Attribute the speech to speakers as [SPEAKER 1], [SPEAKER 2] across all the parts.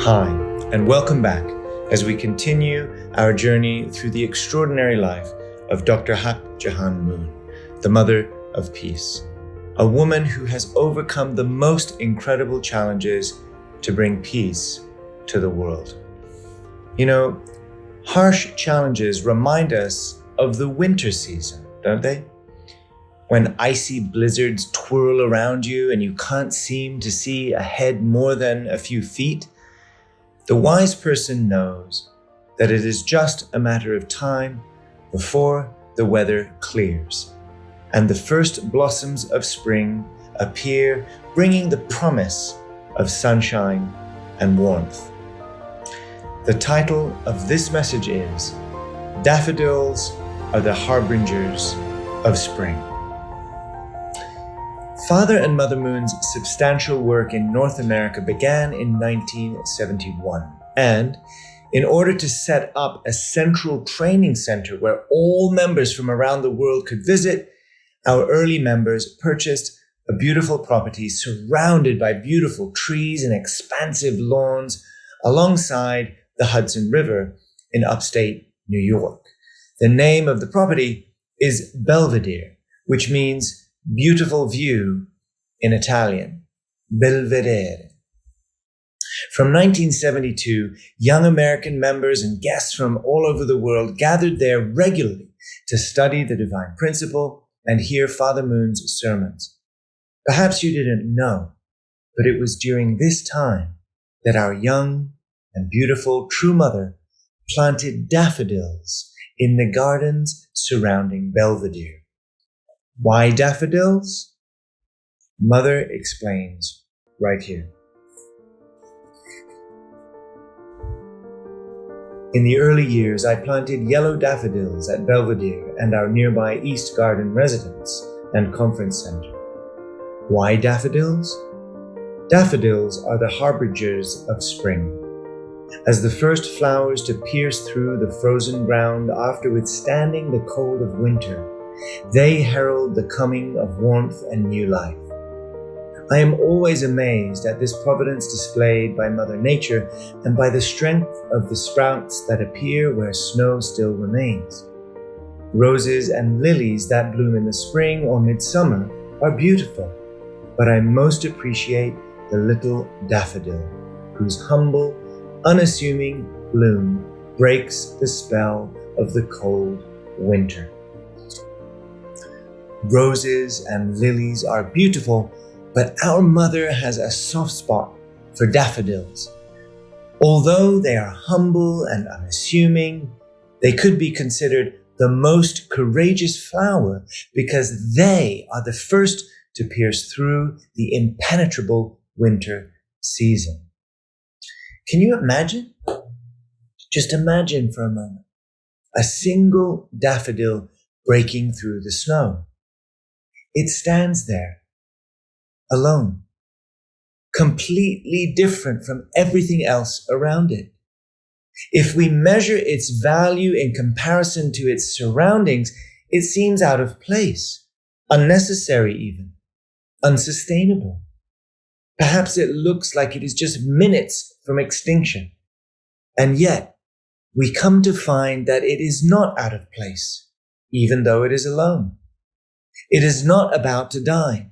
[SPEAKER 1] Hi, and welcome back as we continue our journey through the extraordinary life of Dr. Hak Ja Han Moon, the Mother of Peace, a woman who has overcome the most incredible challenges to bring peace to the world. You know, harsh challenges remind us of the winter season, don't they? When icy blizzards twirl around you and you can't seem to see ahead more than a few feet, the wise person knows that it is just a matter of time before the weather clears and the first blossoms of spring appear, bringing the promise of sunshine and warmth. The title of this message is Daffodils Are the Harbingers of Spring. Father and Mother Moon's substantial work in North America began in 1971, and in order to set up a central training center where all members from around the world could visit, our early members purchased a beautiful property surrounded by beautiful trees and expansive lawns alongside the Hudson River in upstate New York. The name of the property is Belvedere, which means beautiful view in Italian, Belvedere. From 1972, young American members and guests from all over the world gathered there regularly to study the divine principle and hear Father Moon's sermons. Perhaps you didn't know, but it was during this time that our young and beautiful true mother planted daffodils in the gardens surrounding Belvedere. Why daffodils? Mother explains right here. In the early years, I planted yellow daffodils at Belvedere and our nearby East Garden residence and conference center. Why daffodils? Daffodils are the harbingers of spring. As the first flowers to pierce through the frozen ground after withstanding the cold of winter, they herald the coming of warmth and new life. I am always amazed at this providence displayed by Mother Nature and by the strength of the sprouts that appear where snow still remains. Roses and lilies that bloom in the spring or midsummer are beautiful, but I most appreciate the little daffodil, whose humble, unassuming bloom breaks the spell of the cold winter. Roses and lilies are beautiful, but our mother has a soft spot for daffodils. Although they are humble and unassuming, they could be considered the most courageous flower because they are the first to pierce through the impenetrable winter season. Can you imagine? Just imagine for a moment a single daffodil breaking through the snow. It stands there, alone, completely different from everything else around it. If we measure its value in comparison to its surroundings, it seems out of place, unnecessary even, unsustainable. Perhaps it looks like it is just minutes from extinction. And yet, we come to find that it is not out of place, even though it is alone. It is not about to die.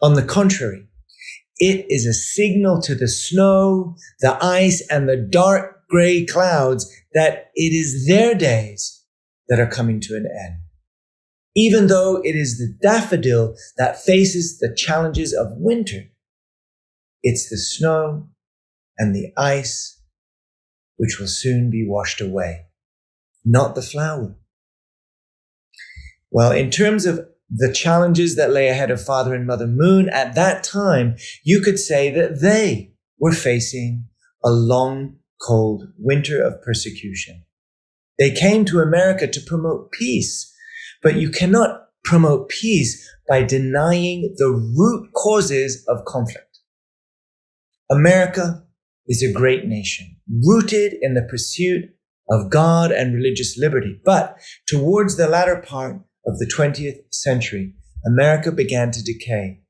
[SPEAKER 1] On the contrary, it is a signal to the snow, the ice, and the dark gray clouds that it is their days that are coming to an end. Even though it is the daffodil that faces the challenges of winter, it's the snow and the ice which will soon be washed away, not the flower. Well, in terms of the challenges that lay ahead of Father and Mother Moon at that time, you could say that they were facing a long, cold winter of persecution. They came to America to promote peace, but you cannot promote peace by denying the root causes of conflict. America is a great nation, rooted in the pursuit of God and religious liberty. But towards the latter part of the 20th century, America began to decay.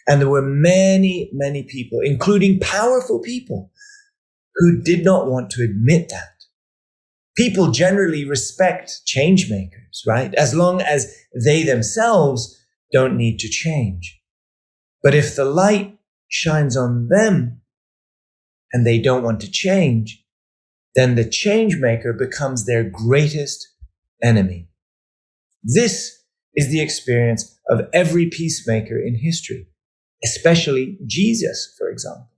[SPEAKER 1] And there were many, many people, including powerful people, who did not want to admit that. People generally respect change makers, right? As long as they themselves don't need to change. But if the light shines on them and they don't want to change, then the change maker becomes their greatest enemy. This is the experience of every peacemaker in history, especially Jesus, for example.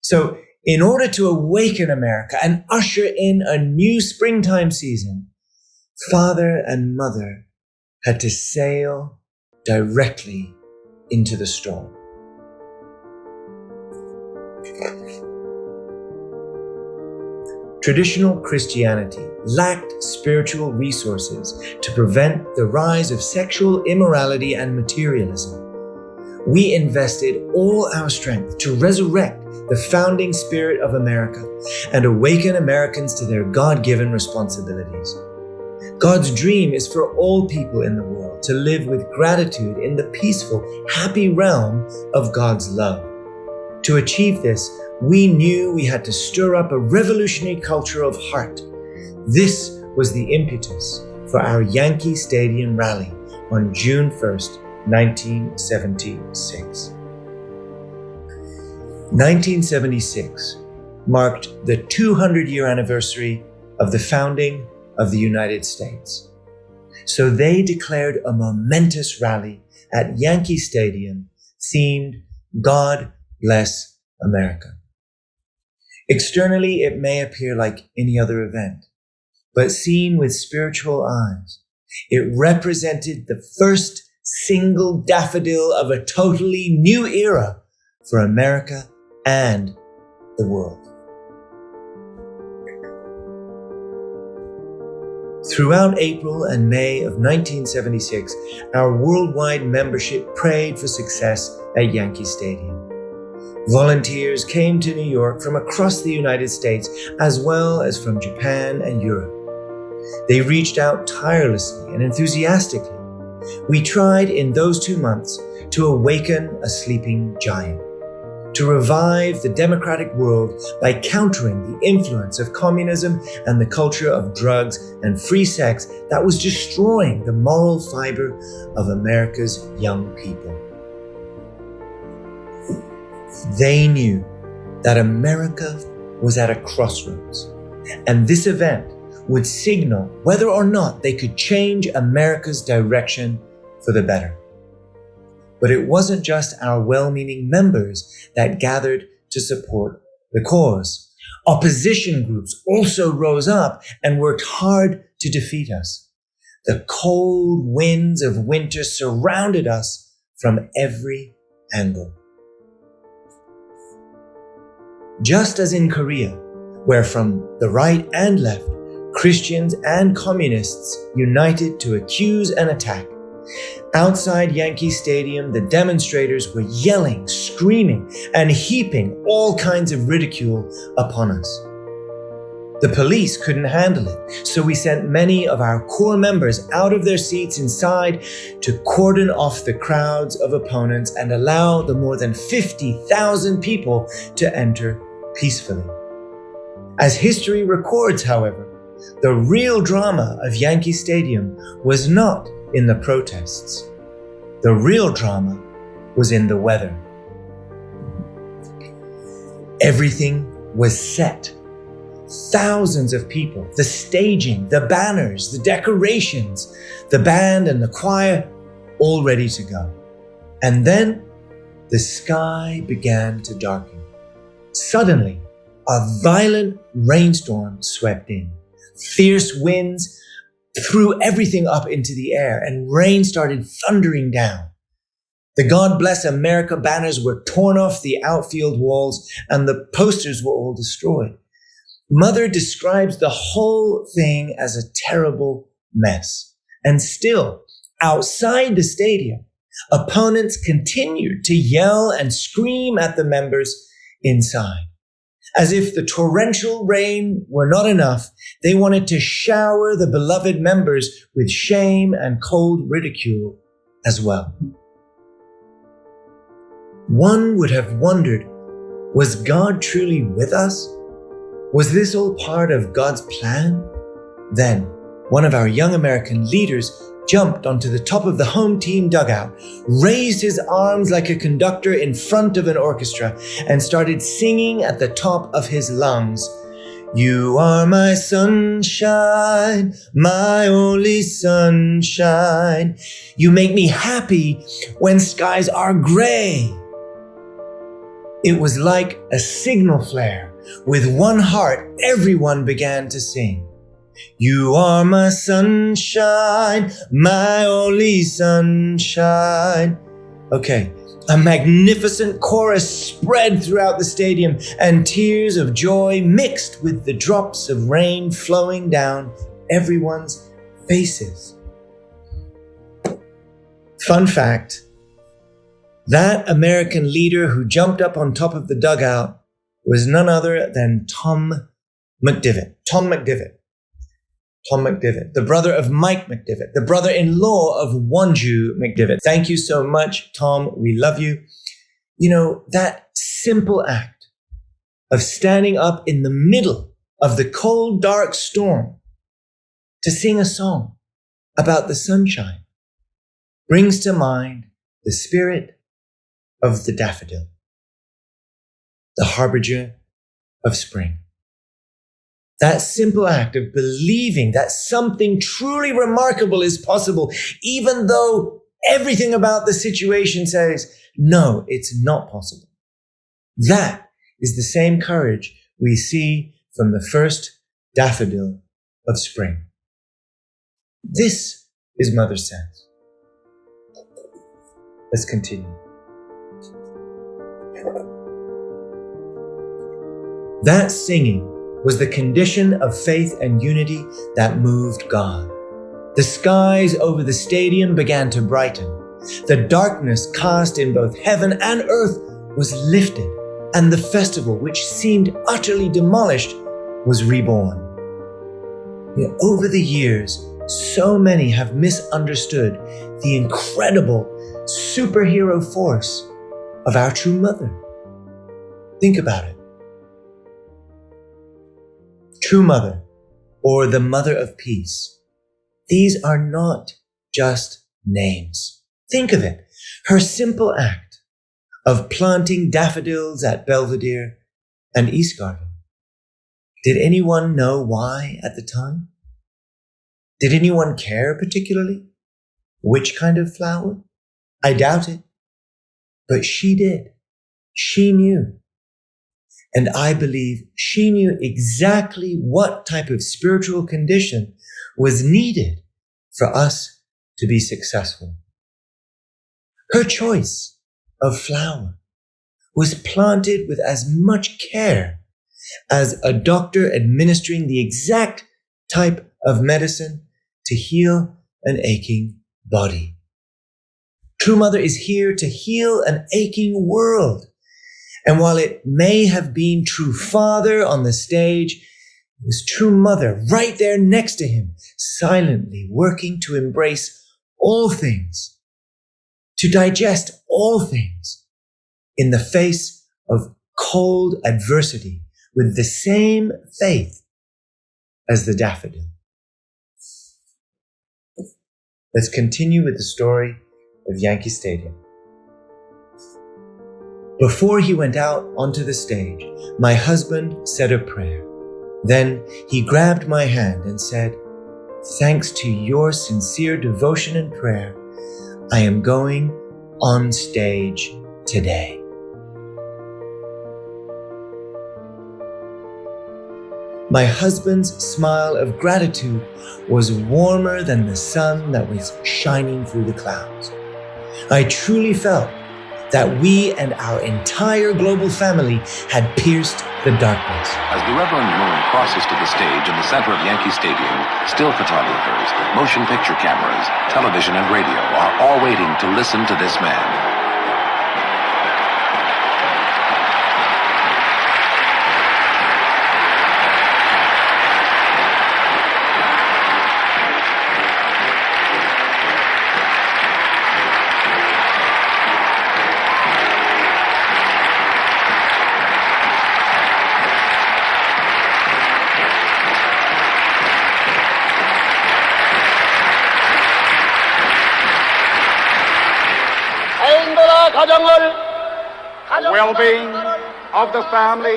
[SPEAKER 1] So, in order to awaken America and usher in a new springtime season, father and mother had to sail directly into the storm. Traditional Christianity lacked spiritual resources to prevent the rise of sexual immorality and materialism. We invested all our strength to resurrect the founding spirit of America and awaken Americans to their God-given responsibilities. God's dream is for all people in the world to live with gratitude in the peaceful, happy realm of God's love. To achieve this, we knew we had to stir up a revolutionary culture of heart. This was the impetus for our Yankee Stadium rally on June 1st, 1976. 1976 marked the 200-year anniversary of the founding of the United States. So they declared a momentous rally at Yankee Stadium themed God Bless America. Externally, it may appear like any other event, but seen with spiritual eyes, it represented the first single daffodil of a totally new era for America and the world. Throughout April and May of 1976, our worldwide membership prayed for success at Yankee Stadium. Volunteers came to New York from across the United States, as well as from Japan and Europe. They reached out tirelessly and enthusiastically. We tried in those 2 months to awaken a sleeping giant, to revive the democratic world by countering the influence of communism and the culture of drugs and free sex that was destroying the moral fiber of America's young people. They knew that America was at a crossroads, and this event would signal whether or not they could change America's direction for the better. But it wasn't just our well-meaning members that gathered to support the cause. Opposition groups also rose up and worked hard to defeat us. The cold winds of winter surrounded us from every angle. Just as in Korea, where from the right and left, Christians and communists united to accuse and attack, outside Yankee Stadium, the demonstrators were yelling, screaming, and heaping all kinds of ridicule upon us. The police couldn't handle it, so we sent many of our core members out of their seats inside to cordon off the crowds of opponents and allow the more than 50,000 people to enter peacefully. As history records, however, the real drama of Yankee Stadium was not in the protests. The real drama was in the weather. Everything was set. Thousands of people, the staging, the banners, the decorations, the band and the choir, all ready to go. And then the sky began to darken. Suddenly, a violent rainstorm swept in. Fierce winds threw everything up into the air, and rain started thundering down. The God Bless America banners were torn off the outfield walls, and the posters were all destroyed. Mother describes the whole thing as a terrible mess. And still, outside the stadium, opponents continued to yell and scream at the members inside. As if the torrential rain were not enough, they wanted to shower the beloved members with shame and cold ridicule as well. One would have wondered Was God truly with us? Was this all part of God's plan? Then, one of our young American leaders jumped onto the top of the home team dugout, raised his arms like a conductor in front of an orchestra, and started singing at the top of his lungs, "You are my sunshine, my only sunshine. You make me happy when skies are gray." It was like a signal flare. With one heart, everyone began to sing. "You are my sunshine, my only sunshine." Okay, a magnificent chorus spread throughout the stadium, and tears of joy mixed with the drops of rain flowing down everyone's faces. Fun fact, that American leader who jumped up on top of the dugout was none other than Tom McDivitt, the brother of Mike McDivitt, the brother-in-law of Wanju McDivitt. Thank you so much, Tom. We love you. You know, that simple act of standing up in the middle of the cold, dark storm to sing a song about the sunshine brings to mind the spirit of the daffodil, the harbinger of spring. That simple act of believing that something truly remarkable is possible, even though everything about the situation says, no, it's not possible. That is the same courage we see from the first daffodil of spring. This is Mother Sense. Let's continue. That singing was the condition of faith and unity that moved God. The skies over the stadium began to brighten. The darkness cast in both heaven and earth was lifted, and the festival, which seemed utterly demolished, was reborn. Yet over the years, so many have misunderstood the incredible superhero force of our true mother. Think about it. True Mother, or the Mother of Peace. These are not just names. Think of it. Her simple act of planting daffodils at Belvedere and East Garden. Did anyone know why at the time? Did anyone care particularly? Which kind of flower? I doubt it. But she did. She knew. And I believe she knew exactly what type of spiritual condition was needed for us to be successful. Her choice of flower was planted with as much care as a doctor administering the exact type of medicine to heal an aching body. True Mother is here to heal an aching world. And while it may have been True Father on the stage, it was True Mother right there next to him, silently working to embrace all things, to digest all things in the face of cold adversity with the same faith as the daffodil. Let's continue with the story of Yankee Stadium. Before he went out onto the stage, my husband said a prayer. Then he grabbed my hand and said, "Thanks to your sincere devotion and prayer, I am going on stage today." My husband's smile of gratitude was warmer than the sun that was shining through the clouds. I truly felt that we and our entire global family had pierced the darkness.
[SPEAKER 2] As the Reverend Moon crosses to the stage in the center of Yankee Stadium, still photographers, motion picture cameras, television and radio are all waiting to listen to this man.
[SPEAKER 3] The well-being of the family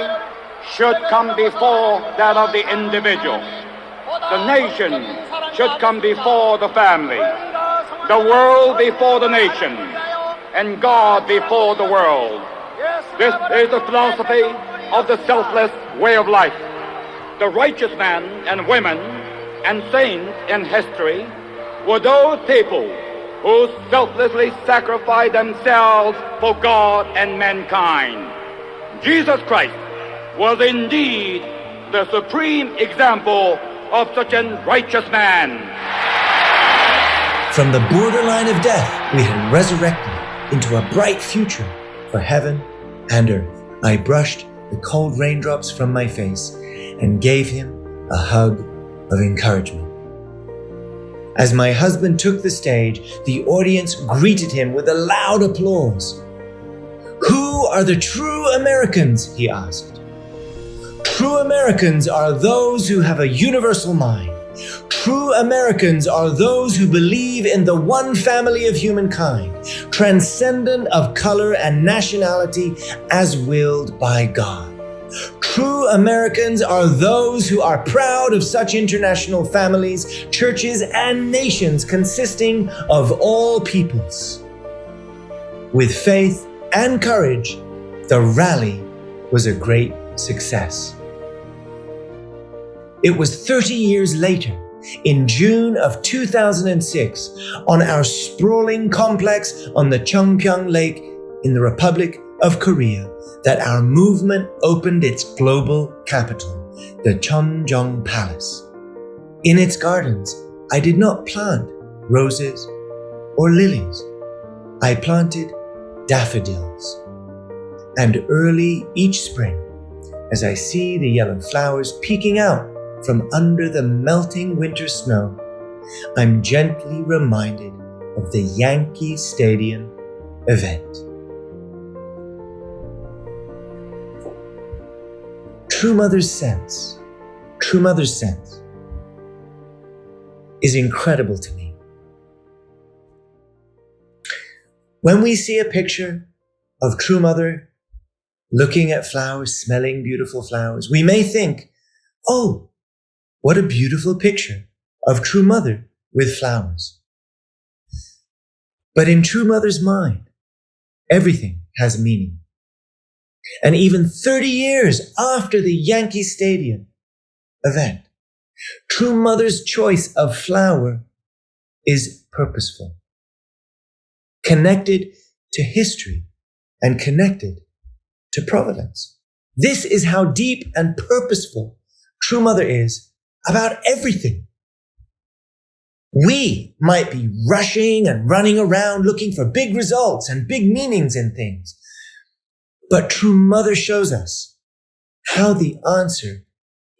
[SPEAKER 3] should come before that of the individual. The nation should come before the family, the world before the nation, and God before the world. This is the philosophy of the selfless way of life. The righteous men and women and saints in history were those people who selflessly sacrificed themselves for God and mankind. Jesus Christ was indeed the supreme example of such a righteous man.
[SPEAKER 1] From the borderline of death, we had resurrected into a bright future for heaven and earth. I brushed the cold raindrops from my face and gave him a hug of encouragement. As my husband took the stage, the audience greeted him with a loud applause. "Who are the true Americans?" he asked. "True Americans are those who have a universal mind. True Americans are those who believe in the one family of humankind, transcendent of color and nationality as willed by God. True Americans are those who are proud of such international families, churches, and nations consisting of all peoples." With faith and courage, the rally was a great success. It was 30 years later, in June of 2006, on our sprawling complex on the Cheongpyeong Lake in the Republic of Korea, that our movement opened its global capital, the Cheonjong Palace. In its gardens, I did not plant roses or lilies. I planted daffodils. And early each spring, as I see the yellow flowers peeking out from under the melting winter snow, I'm gently reminded of the Yankee Stadium event. True Mother's sense is incredible to me. When we see a picture of True Mother looking at flowers, smelling beautiful flowers, we may think, "Oh, what a beautiful picture of True Mother with flowers." But in True Mother's mind, everything has meaning. And even 30 years after the Yankee Stadium event, True Mother's choice of flower is purposeful, connected to history and connected to providence. This is how deep and purposeful True Mother is about everything. We might be rushing and running around looking for big results and big meanings in things. But True Mother shows us how the answer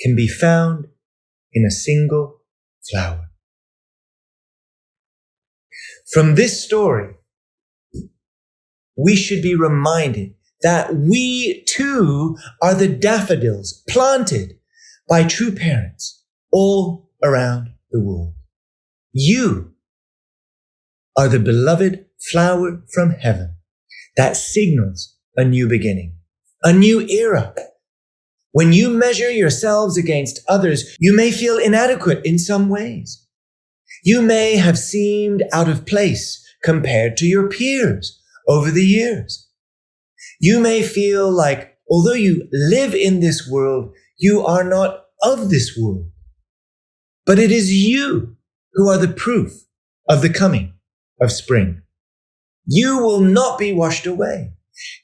[SPEAKER 1] can be found in a single flower. From this story, we should be reminded that we too are the daffodils planted by true parents all around the world. You are the beloved flower from heaven that signals a new beginning, a new era. When you measure yourselves against others, you may feel inadequate in some ways. You may have seemed out of place compared to your peers over the years. You may feel like, although you live in this world, you are not of this world. But it is you who are the proof of the coming of spring. You will not be washed away.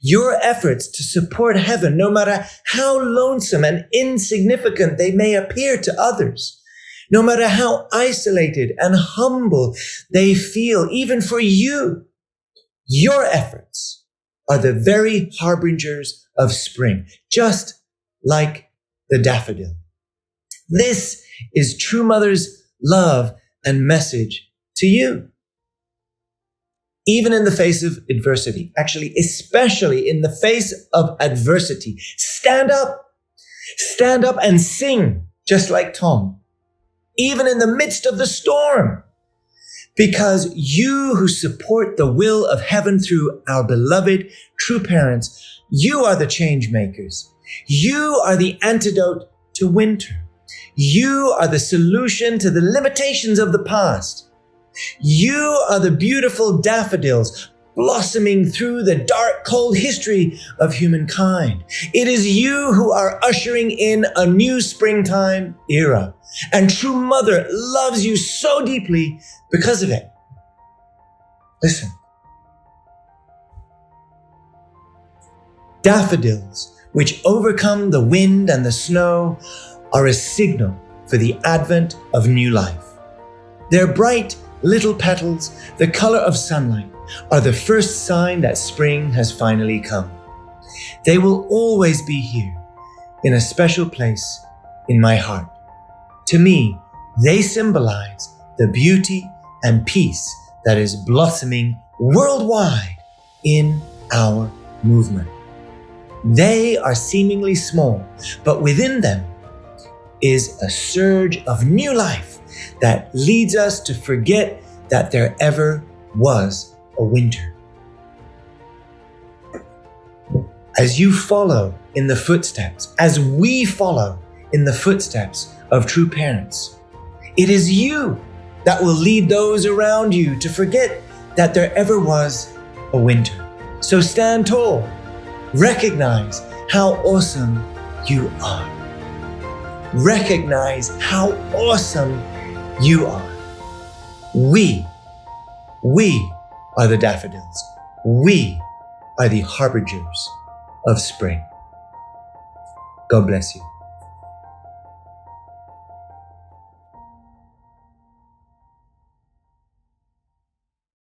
[SPEAKER 1] Your efforts to support heaven, no matter how lonesome and insignificant they may appear to others, no matter how isolated and humble they feel, even for you, your efforts are the very harbingers of spring, just like the daffodil. This is True Mother's love and message to you. Even in the face of adversity, actually, especially in the face of adversity, stand up and sing, just like Tom. Even in the midst of the storm, Because you who support the will of heaven through our beloved true parents, you are the change makers. You are the antidote to winter. You are the solution to the limitations of the past. You are the beautiful daffodils blossoming through the dark, cold history of humankind. It is you who are ushering in a new springtime era. And True Mother loves you so deeply because of it. Listen. Daffodils, which overcome the wind and the snow, are a signal for the advent of new life. Their bright little petals, the color of sunlight, are the first sign that spring has finally come. They will always be here in a special place in my heart. To me, they symbolize the beauty and peace that is blossoming worldwide in our movement. They are seemingly small, but within them is a surge of new life that leads us to forget that there ever was a winter. As you follow in the footsteps, as we follow in the footsteps of true parents, it is you that will lead those around you to forget that there ever was a winter. So stand tall. Recognize how awesome you are. Recognize how awesome you are. We are the daffodils. We are the harbingers of spring. God bless you.